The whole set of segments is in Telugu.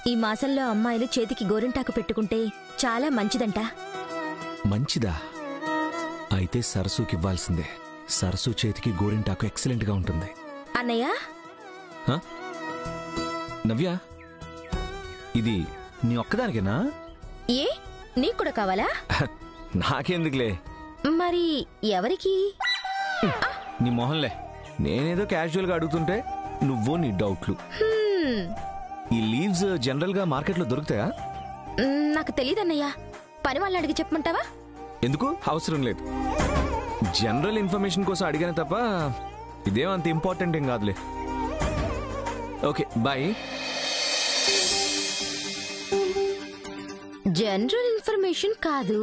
ఈ మాసంలో అమ్మాయిలు చేతికి గోరింటాకు పెట్టుకుంటే చాలా మంచిదంట. మంచిదా? అయితే సరసుకివ్వాల్సిందే. సరసు చేతికి గోరింటాకు ఎక్సలెంట్ గా ఉంటుంది. అన్నయ్య, నవ్య, ఇది నీ ఒక్కదానికేనా? ఏ నీకు కూడా కావాలా? నాకెందుకులే. మరి ఎవరికి? నీ మొహంలే. నేనేదో క్యాజువల్ గా అడుగుతుంటే నువ్వు నీ డౌట్లు. ఈ లీవ్స్ జనరల్ గా మార్కెట్లో దొరుకుతాయా? నాకు తెలియదన్నయ్యా, పని వాళ్ళని అడిగి చెప్పమంటావా? ఎందుకు? అవసరం లేదు. జనరల్ ఇన్ఫర్మేషన్ కోసం అడిగాను తప్ప ఇదేం అంత ఇంపార్టెంట్ ఏం కాదులే. Okay, bye. జనరల్ ఇన్ఫర్మేషన్ కాదు,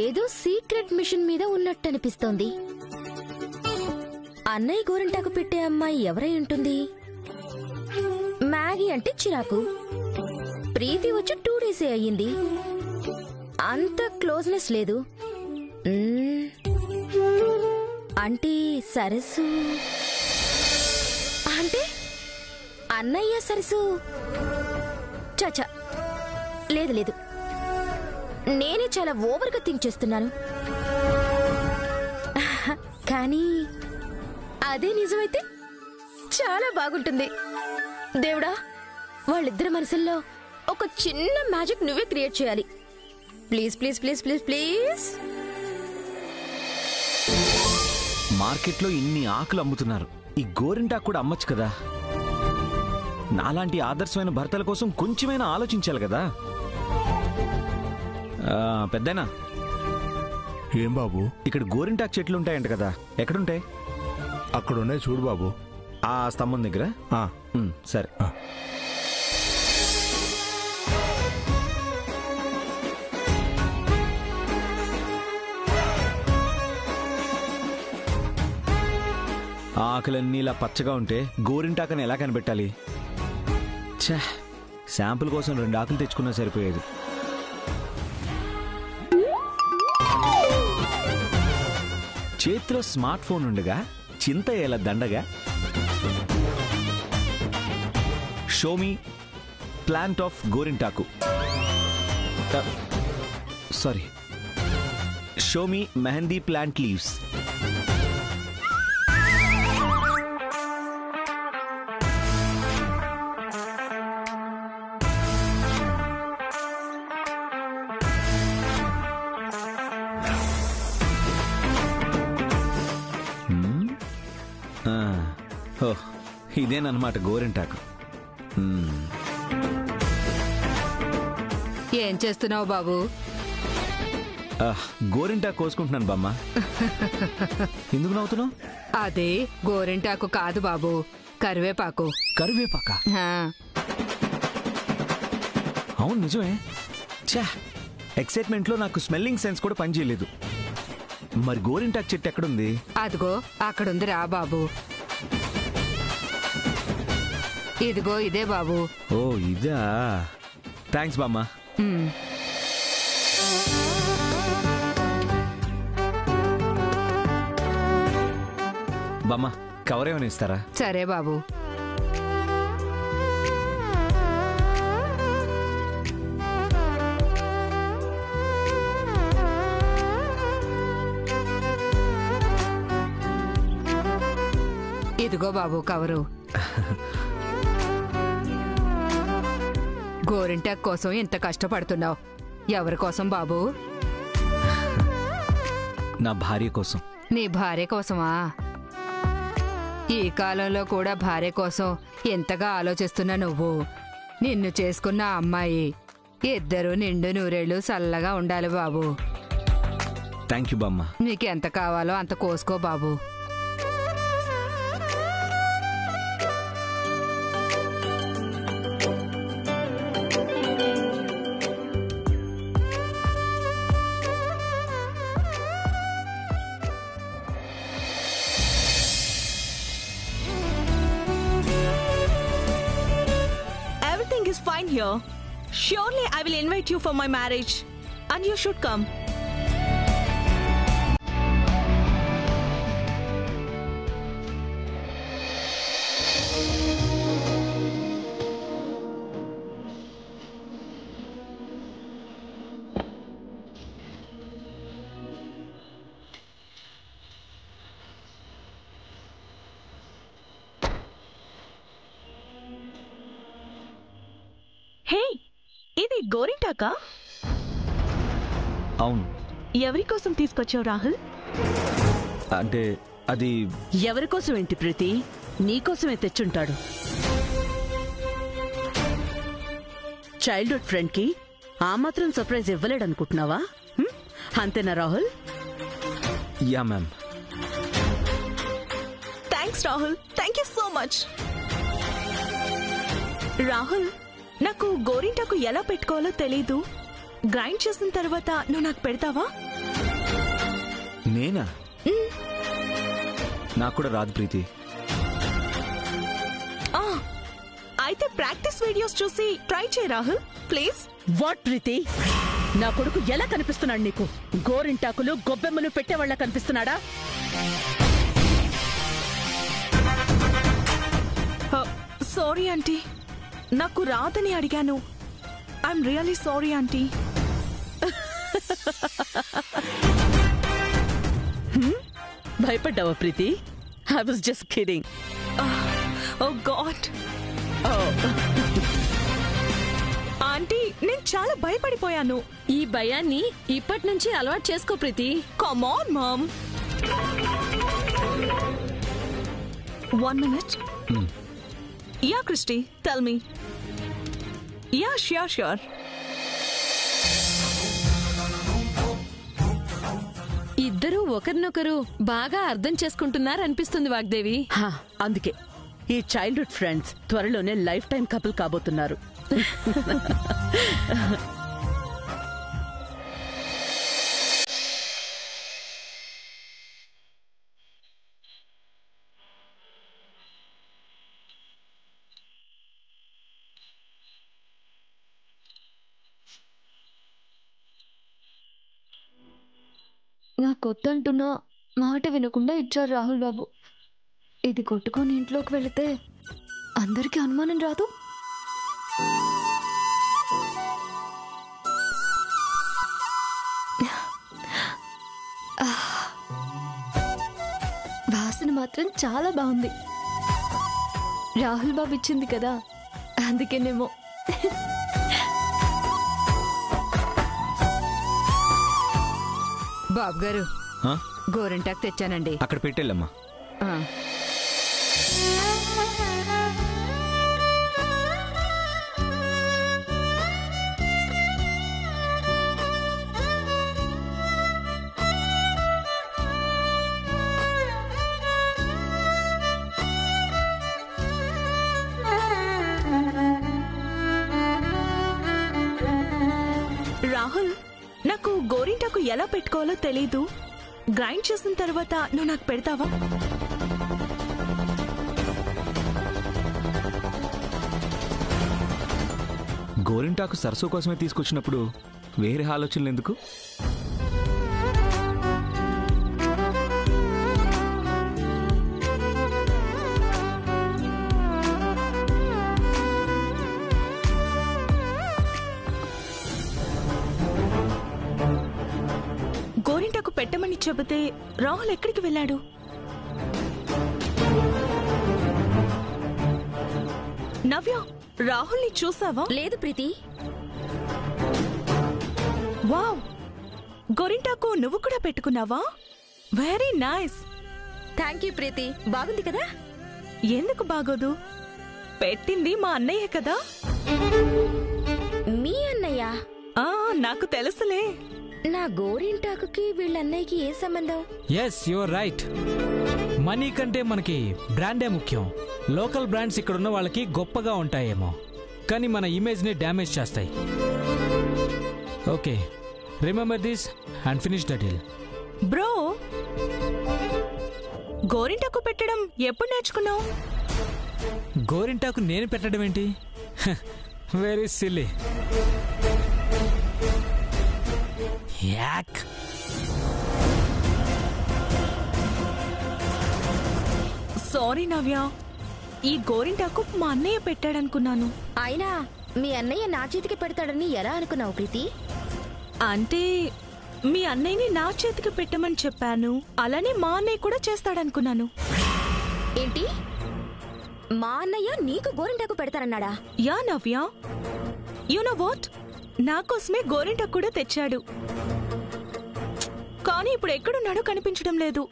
ఏదో సీక్రెట్ మిషన్ మీద ఉన్నట్టు అనిపిస్తోంది. అన్నయ్య గోరింటాకు పెట్టే అమ్మాయి ఎవరై ఉంటుంది? మ్యాగీ అంటే చిరాకు. ప్రీతి వచ్చి 2 days అయ్యింది. అంత క్లోజ్నెస్ లేదు. అంటే సరస్సు అంటే అన్నయ్య సరస్సు. చాచా, లేదు లేదు, నేనే చాలా ఓవర్గా థింక్ చేస్తున్నాను. కానీ అదే నిజమైతే చాలా బాగుంటుంది. దేవుడా, వాళ్ళిద్దరి మనసుల్లో ఒక చిన్న మ్యాజిక్ నువ్వే క్రియేట్ చేయాలి. Please please please please please. మార్కెట్లో ఇన్ని ఆకులు అమ్ముతున్నారు, ఈ గోరింటాకు కూడా అమ్మచ్చు కదా. నాలాంటి ఆదర్శమైన భర్తల కోసం కొంచెమైనా ఆలోచించాలి కదా. పెద్దనా, ఏం బాబు? ఇక్కడ గోరింటాకు చెట్లు ఉంటాయంట కదా, ఎక్కడుంటాయి? అక్కడున్నాయి చూడు బాబు. ఆ స్తంభం దగ్గర. సరే. ఆకులన్నీ ఇలా పచ్చగా ఉంటే గోరింటాకని ఎలా కనిపెట్టాలి? ఛే, శాంపుల్ కోసం 2 ఆకులు తెచ్చుకున్నా సరిపోయేది. చేతిలో స్మార్ట్ ఫోన్ ఉండగా చింత ఎలా దండగా. షోమీ ప్లాంట్ ఆఫ్ గోరింటాకు. Sorry, show me mehndi plant leaves. ఇదేనన్నమాట గోరింటాకు. ఏం చేస్తున్నావు బాబు? గోరింటాకు కోసుకుంటున్నాను బామ్మ. ఎందుకు నవ్వుతున్నావు? అదే గోరింటాకు కాదు బాబు, కరివేపాకు. కరివేపాక? అవును, నిజమే. ఛా, ఎక్సైట్మెంట్ లో నాకు స్మెల్లింగ్ సెన్స్ కూడా పనిచేయలేదు. మరి గోరింటాకు చెట్టు ఎక్కడుంది? అదిగో అక్కడుంది రా బాబు. ఇదిగో ఇదే బాబు. ఓ ఇదా, థ్యాంక్స్ బామ్మ. బామ్మ, కవర్ ఏమైనా ఇస్తారా? సరే బాబు. ఇదిగో బాబు కవరు. గోరింటాకు కోసం ఎంత కష్టపడుతున్నావు? ఎవరి కోసం బాబు? నా భార్య కోసం. నీ భార్య కోసమా? ఈ కాలంలో కూడా భార్య కోసం ఎంతగా ఆలోచిస్తున్నా నువ్వు. నిన్ను చేసుకున్న అమ్మాయి ఇద్దరు నిండు నూరేళ్లు చల్లగా ఉండాలి బాబు. థ్యాంక్ యూ బామ్మ. నీకెంత కావాలో అంత కోసుకో బాబు. Fine here. Surely I will invite you for my marriage and you should come. గోరింటాకా? అవును. ఎవరి కోసం తీసుకొచ్చావు రాహుల్? అంటే అది ఎవరి కోసం ఏంటి ప్రీతి? నీకోసమే తెచ్చుంటాడు. చైల్డ్హుడ్ ఫ్రెండ్ కి ఆ మాత్రం సర్ప్రైజ్ ఇవ్వలేడనుకుంటున్నావా? అంతేనా Rahul? Yeah ma'am. Thanks Rahul, thank you so much. Rahul, నాకు గోరింటాకు ఎలా పెట్టుకోవాలో తెలీదు. గ్రైండ్ చేసిన తర్వాత నువ్వు నాకు పెడతావా? నేనా? నాకు కూడా రాదు ప్రీతి. అయితే ప్రాక్టీస్ వీడియోస్ చూసి ట్రై చేయి రాహుల్ ప్లీజ్. వాట్ ప్రీతి? నా కొడుకు ఎలా కనిపిస్తున్నాడు నీకు? గోరింటాకులు గొబ్బెమ్మలు పెట్టేవాళ్ళ కనిపిస్తున్నాడా? సారీ ఆంటీ, నాకు రాదని అడిగాను. I'm really sorry aunty. భయపడ్డావా Preethi? I was just kidding. Oh god. Aunty, నేను చాలా భయపడిపోయాను. ఈ భయాన్ని ఇప్పటి నుంచి అలవాటు చేసుకో Preethi. Come on mom. 1 minute. Yeah Christy, tell me. Yeah sure. ఇద్దరూ ఒకరినొకరు బాగా అర్థం చేసుకుంటున్నారనిపిస్తుంది వాగ్దేవి. అందుకే ఈ చైల్డ్హుడ్ ఫ్రెండ్స్ త్వరలోనే లైఫ్ టైం కపుల్ కాబోతున్నారు. నాకొద్దంటున్నా మాట వినకుండా ఇచ్చారు రాహుల్ బాబు. ఇది కొట్టుకొని ఇంట్లోకి వెళితే అందరికీ అనుమానం రాదు? వాసన మాత్రం చాలా బాగుంది. రాహుల్ బాబు ఇచ్చింది కదా, అందుకేనేమో. బాబు గారు, గోరింటాకు తెచ్చానండి. అక్కడ పెట్టేళ్ళమ్మా. రాహుల్, నాకు గోరింటాకు ఎలా పెట్టుకోవాలో తెలీదు. గ్రైండ్ చేసిన తర్వాత నువ్వు నాకు పెడతావా? గోరింటాకు సరస్సు కోసమే తీసుకొచ్చినప్పుడు వేరే ఆలోచనలు ఎందుకు? గోరింటాకు పెట్టమని చెబితే రాహుల్ ఎక్కడికి వెళ్ళాడు? నవ్య, రాహుల్ని చూసావా? లేదు ప్రీతి. వావ్, గోరింటాకు నువ్వు కూడా పెట్టుకున్నావా? Very nice. Thank you Preethi. బాగుంది కదా? ఎందుకు బాగోదు? పెట్టింది మా అన్నయ్య కదా. మీ అన్నయ్య? నాకు తెలుసులే. నా గోరింటాకుకి వీళ్ళన్నయ్యకి ఏ సంబంధం? Yes, your right. మనీ కంటే మనకి బ్రాండే ముఖ్యం. లోకల్ బ్రాండ్స్ ఇక్కడున్న వాళ్ళకి గొప్పగా ఉంటాయేమో, కానీ మన ఇమేజ్ని డ్యామేజ్ చేస్తాయి. Okay, remember this and finish the deal. Bro, గోరింటాకు పెట్టడం ఎప్పుడు నేర్చుకున్నావు? గోరింటాకు నేను పెట్టడం ఏంటి? Very silly. Yuck. Sorry Navya, ఈ గోరింటాకు మా అన్నయ్య పెట్టాడనుకున్నాను. అయినా మీ అన్నయ్య నా చేతికి పెడతాడని ఎలా అనుకున్నావు ప్రీతి? అంటే మీ అన్నయ్యని నా చేతికి పెట్టమని చెప్పాను, అలానే మా అన్నయ్య కూడా చేస్తాడనుకున్నాను. ఏంటి, మా అన్నయ్య నీకు గోరింటాకు పెడతారన్నాడా? Yeah Navya, you know what, నా కోసమే గోరింటాకు కూడా తెచ్చాడు. కానీ ఇప్పుడు ఎక్కడున్నాడో కనిపించడం లేదు.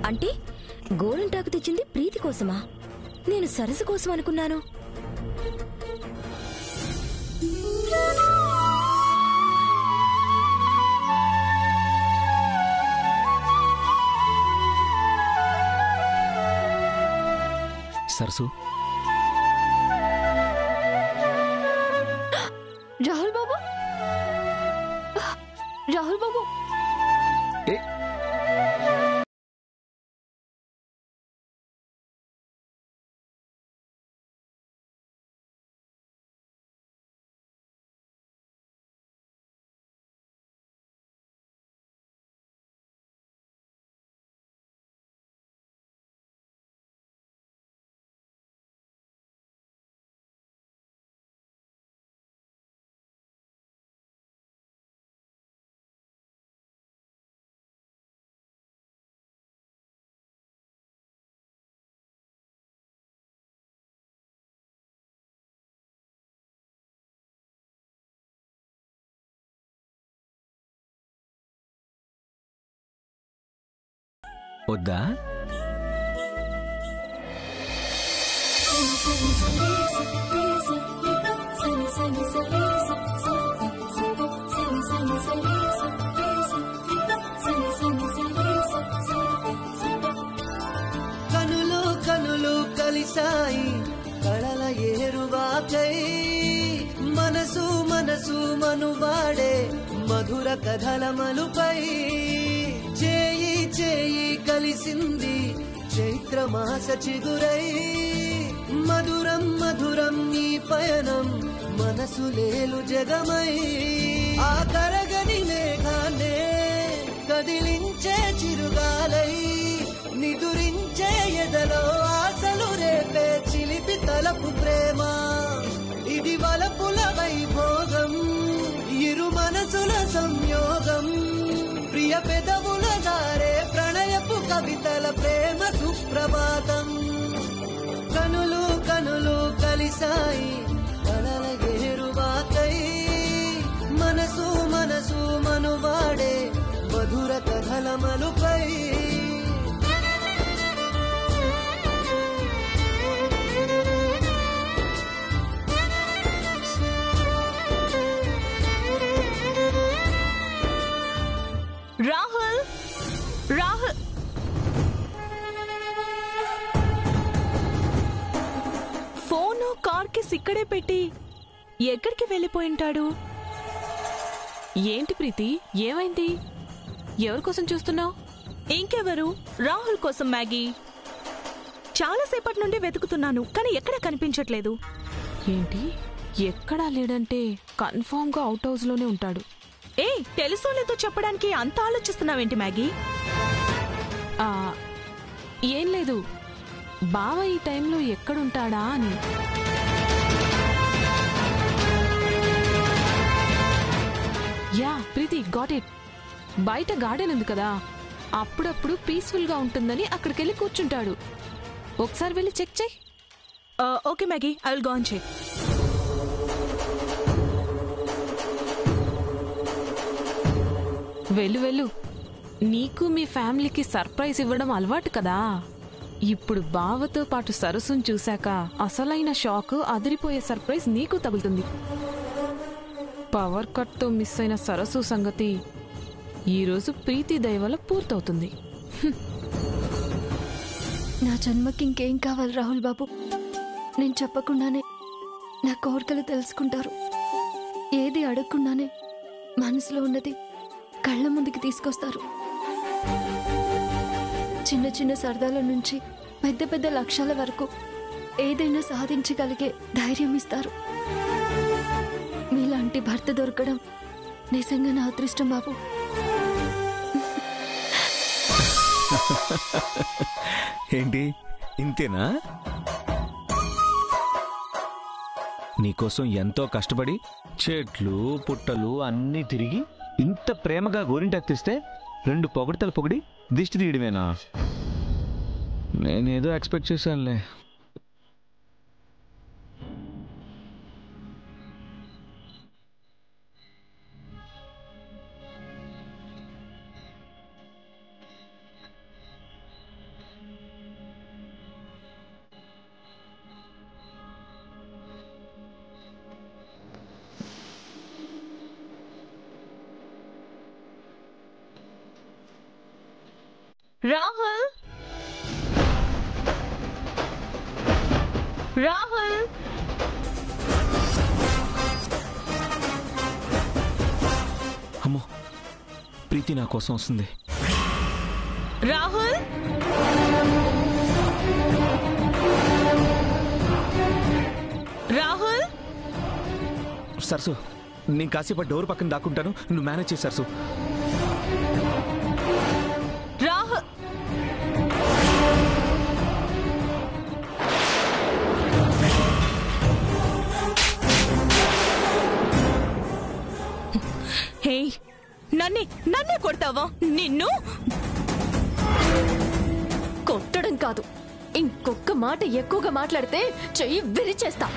అంటే గోరింటాకు తెచ్చింది ప్రీతి కోసమా? నేను సరస్సు కోసం అనుకున్నాను. సరసు, రాహుల్ బాబు, రాహుల్ బాబు, వద్దా? కనులు కనులు కలిసాయి కళల ఏరువాకై, మనసు మనసు మనువాడే మధుర కథల మలుపై, చేయి చేయి కలిసింది చైత్రమాస చిగురై, మధురం మధురం ఈ పయనం మనసు లేలు జగమై, ఆ కరగని మేఘాన్నే కదిలించే చిరుగాలై, నిదురించే ఎదలో ఆశలు రేపే చిలిపి తలపు ప్రేమ, ఇది వలపుల వైభోగం ఇరు మనసుల సంయోగం, ప్రియ పెదవుల దారే ప్రణయపు కవితల ప్రేమ సుప్రభాతం, కనులు కనులు కలిసాయి కళల ఏరువాకై, మనసు మనసు మనువాడే మధుర కథల మలుపై. రాహుల్, రాహుల్, ఫోను కార్కి ఇక్కడే పెట్టి ఎక్కడికి వెళ్ళిపోయింటాడు? ఏంటి ప్రీతి, ఏమైంది? ఎవరి కోసం చూస్తున్నావు? ఇంకెవరు? రాహుల్ కోసం మ్యాగీ. చాలాసేపటి నుండి వెతుకుతున్నాను కానీ ఎక్కడ కనిపించట్లేదు. ఏంటి, ఎక్కడా లేడంటే కన్ఫర్మ్ గా అవుట్ హౌస్ లోనే ఉంటాడు. ఏ తెలుసో లేదో చెప్పడానికి అంత ఆలోచిస్తున్నావేంటి మ్యాగీ? ఏం లేదు, బావ ఈ టైంలో ఎక్కడుంటాడా అని. Yeah Preeti, got it. బయట గార్డెన్ ఉంది కదా, అప్పుడప్పుడు పీస్ఫుల్ గా ఉంటుందని అక్కడికెళ్ళి కూర్చుంటాడు. ఒకసారి వెళ్ళి చెక్ చేయి. Okay Maggie, I will go on check. వెళ్ళు వెళ్ళు, నీకు మీ ఫ్యామిలీకి సర్ప్రైజ్ ఇవ్వడం అలవాటు కదా. ఇప్పుడు బావతో పాటు సరస్సును చూశాక అసలైన షాక్, అదిరిపోయే సర్ప్రైజ్ నీకు తగులుతుంది. పవర్ కట్ తో మిస్ అయిన సరస్సు సంగతి ఈరోజు ప్రీతి దయవల్ల పూర్తవుతుంది. నా జన్మకి ఇంకేం కావాలి రాహుల్ బాబు? నేను చెప్పకుండానే నా కోరికలు తెలుసుకుంటారు. ఏది అడగకుండానే మనసులో ఉన్నది కళ్ళ ముందుకి తీసుకొస్తారు. చిన్న చిన్న సరదాల నుంచి పెద్ద పెద్ద లక్ష్యాల వరకు ఏదైనా సాధించగలిగే ధైర్యం ఇస్తారు. మీలాంటి భర్త దొరకడం నిజంగా నా అదృష్టం బాబు. ఏంటి ఇంతేనా? నీకోసం ఎంతో కష్టపడి చెట్లు పుట్టలు అన్నీ తిరిగి ఇంత ప్రేమగా గోరింటాకు తెస్తే 2 పొగడతలు పొగిడి దిష్టి తీయడమేనా? నేనేదో ఎక్స్పెక్ట్ చేశానులే. రాహుల్ అమ్మో, ప్రీతి నా కోసం వస్తుంది. రాహుల్ రాహుల్ సరసు, నేను కాసేపు డోర్ పక్కన దాక్కుంటాను, నువ్వు మేనేజ్ చేయి సరసు. రాహుల్ హే, నన్నే కొడతావా? నిన్ను కొట్టడం కాదు, ఇంకొక మాట ఎక్కువగా మాట్లాడితే చెయ్యి విరిచేస్తా.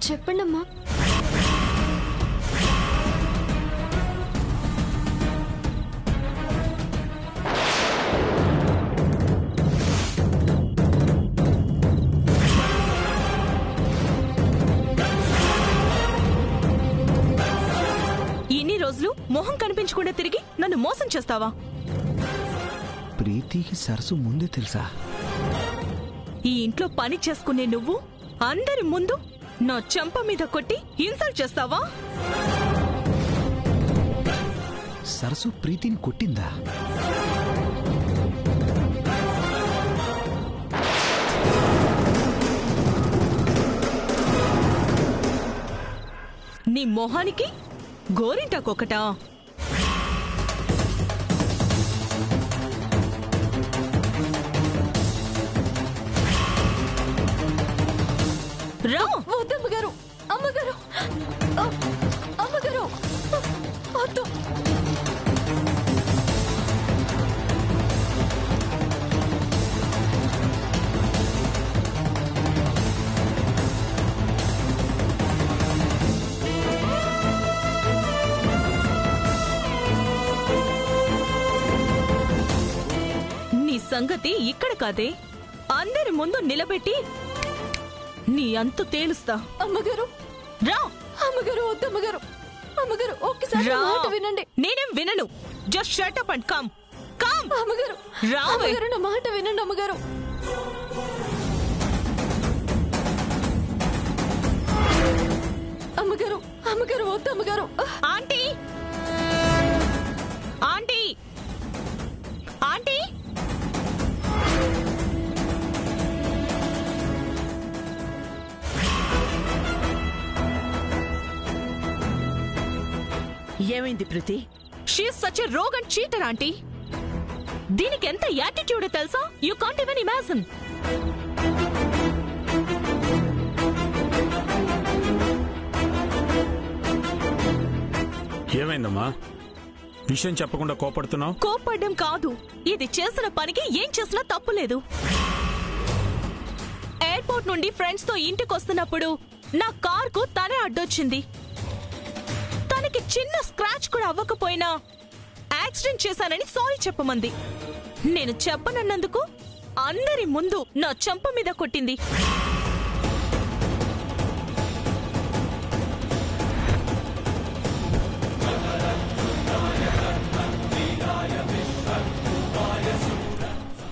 చెప్పండమ్మా. ఇన్ని రోజులు మొహం కనిపించకుండా తిరిగి నన్ను మోసం చేస్తావా? ప్రీతికి సరసు ముందే తెలుసా? ఈ ఇంట్లో పని చేసుకునే నువ్వు అందరి ముందు నా చెంప మీద కొట్టి ఇన్సల్ట్ చేస్తావా? సరసు ప్రీతిని కొట్టిందా? నీ మొహానికి గోరింటాకొకటా? రా. వద్దమ్మగారు, అమ్మగారు, అమ్మగారు, వద్దు. నీ సంగతి ఇక్కడ కాదే, అందరి ముందు నిలబెట్టి నీ అంతు తేలుస్తా. అమ్మగారు, రా. అమ్మగారు, వద్దమ్మగారు, అమ్మగారు, ఒక్కసారి రా. మాట వినండి. నేనేం వినను. Just shut up and come. అమ్మగారు, రా. అమ్మగారు, నా మాట వినండి అమ్మగారు. అమ్మగారు, అమ్మగారు, వద్దు అమ్మగారు. Aunty, aunty, aunty. ఏమైంది Preethi? She is such a rogue and cheater aunty. దీనికి ఎంత యాటిట్యూడ్ తెలుసా? You can't even imagine. ఏమైందమ్మా? విషయం చెప్పకుండా కోపడుతున్నావు? కోపడ్డం కాదు, ఇది చేసిన పనికి ఏం చేసినా తప్పులేదు. ఎయిర్పోర్ట్ నుండి ఫ్రెండ్స్ తో ఇంటికి వస్తున్నప్పుడు నా కార్ కు తనే అడ్డొచ్చింది. తనకి చిన్న స్క్రాచ్ కూడా అవ్వకపోయినా యాక్సిడెంట్ చేశానని సారీ చెప్పమంది. నేను చెప్పనన్నందుకు అందరి ముందు నా చెంప మీద కొట్టింది.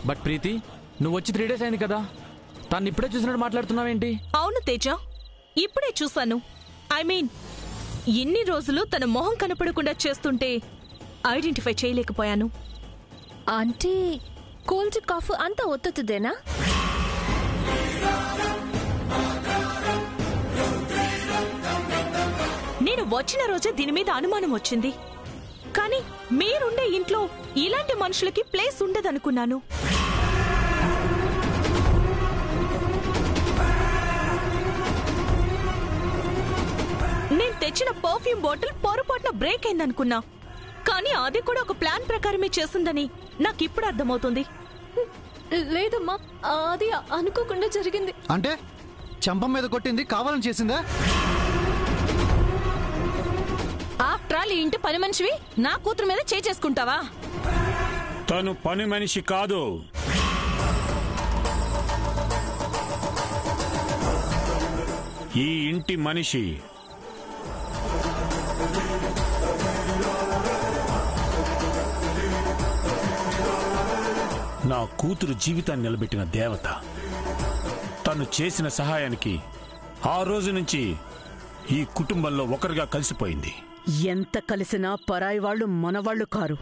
బట్ ప్రీతి, నువ్వు వచ్చి 3 days అయింది కదా, తను ఇప్పుడే చూసినట్టు మాట్లాడుతున్నావేంటి? అవును తేజ, ఇప్పుడే చూశాను. ఐ మీన్, ఇన్ని రోజులు తన మొహం కనపడకుండా చేస్తుంటే ఐడెంటిఫై చేయలేకపోయాను. ఆంటీ, కోల్డ్ కాఫ్ అంతా ఒత్తుతుందేనా? నేను వచ్చిన రోజే దీని మీద అనుమానం వచ్చింది. కానీ మీరుండే ఇంట్లో ఇలాంటి మనుషులకి ప్లేస్ ఉండదనుకున్నాను. నేను తెచ్చిన పర్ఫ్యూమ్ బాటిల్ పొరపాటున బ్రేక్ అయిందనుకున్నా. కానీ అది కూడా ఒక ప్లాన్ ప్రకారమే చేసిందని నాకిప్పుడు అర్థమవుతుంది. లేదమ్మా, అది అనుకోకుండా జరిగింది. అంటే చంప మీద కొట్టింది కావాలని చేసిందా? ఆఫ్టర్ ఆల్ ఈ ఇంటి పని మనిషివి నా కూతురు మీద చేసుకుంటావా? తను పని మనిషి కాదు. ఈ ఇంటి మనిషి. నా కూతురు జీవితాన్ని నిలబెట్టిన దేవత. తను చేసిన సహాయానికి ఆ రోజు నుంచి ఈ కుటుంబంలో ఒకరిగా కలిసిపోయింది. ఎంత కలిసినా పరాయి వాళ్ళు మనవాళ్లు కారు.